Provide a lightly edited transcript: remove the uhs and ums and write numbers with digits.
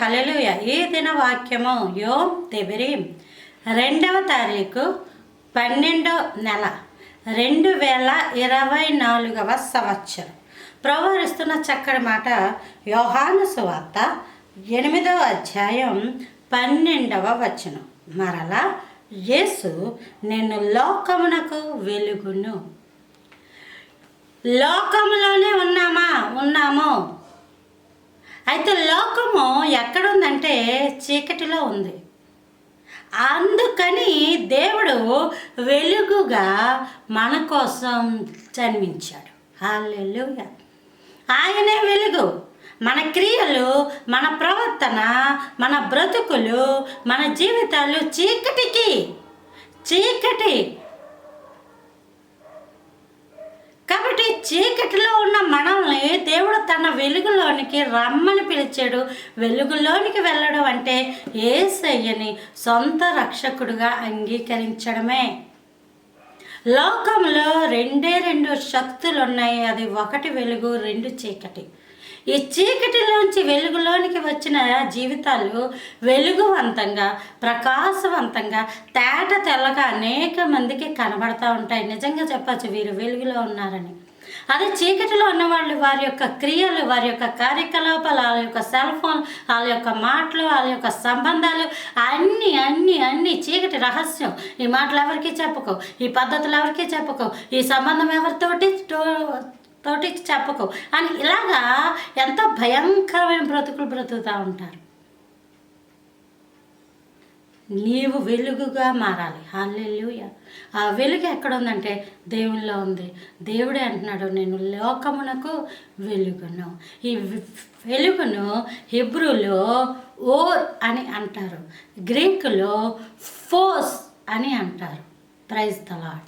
హల్లెలూయా. ఈ దిన వాక్యము యోమ్ తెబరీం 2వ తారీఖు 12వ నెల 2024వ సంవత్సరం. ప్రభువు ఇస్తున్న చక్కటి మాట యోహాను సువార్త 8వ అధ్యాయం 12వ వచనం. మరలా యేసు నేను లోకమునకు వెలుగును. లోకములోనే ఉన్నాము. అయితే లోకము ఎక్కడుందంటే చీకటిలో ఉంది. అందుకని దేవుడు వెలుగుగా మన కోసం జన్మించాడు. హల్లెలూయా. ఆయనే వెలుగు. మన క్రియలు, మన ప్రవర్తన, మన బ్రతుకులు, మన జీవితాలు చీకటి. కాబట్టి చీకటిలో ఉన్న మనల్ని దేవుడు తన వెలుగులోనికి రమ్మని పిలిచాడు. వెలుగులోనికి వెళ్ళడం అంటే యేసయ్యని సొంత రక్షకుడుగా అంగీకరించడమే. లోకంలో రెండు శక్తులు ఉన్నాయి. అది ఒకటి వెలుగు, రెండు చీకటి. ఈ చీకటిలోంచి వెలుగులోనికి వచ్చిన జీవితాలు వెలుగువంతంగా, ప్రకాశవంతంగా, తేట తెల్లగా అనేక మందికి కనబడతా ఉంటాయి. నిజంగా చెప్పచ్చు వీరు వెలుగులో ఉన్నారని. అదే చీకటిలో ఉన్నవాళ్ళు వారి యొక్క క్రియలు, వారి యొక్క కార్యకలాపాలు, వాళ్ళ యొక్క సెల్ ఫోన్, వాళ్ళ యొక్క మాటలు, వాళ్ళ యొక్క సంబంధాలు అన్నీ చీకటి రహస్యం. ఈ మాటలు ఎవరికి చెప్పుకో, ఈ పద్ధతులు ఎవరికి చెప్పుకో, ఈ సంబంధం ఎవరితోటి చెప్పకు అని ఇలాగా ఎంతో భయంకరమైన బ్రతుకులు బ్రతుకుతూ ఉంటారు. నీవు వెలుగుగా మారాలి. హల్లెలూయా. ఆ వెలుగు ఎక్కడ ఉందంటే దేవునిలో ఉంది. దేవుడే అంటున్నాడు నేను లోకమునకు వెలుగును. ఈ వెలుగును హెబ్రూలో ఓర్ అని అంటారు, గ్రీకులో ఫోస్ అని అంటారు. Praise the lord.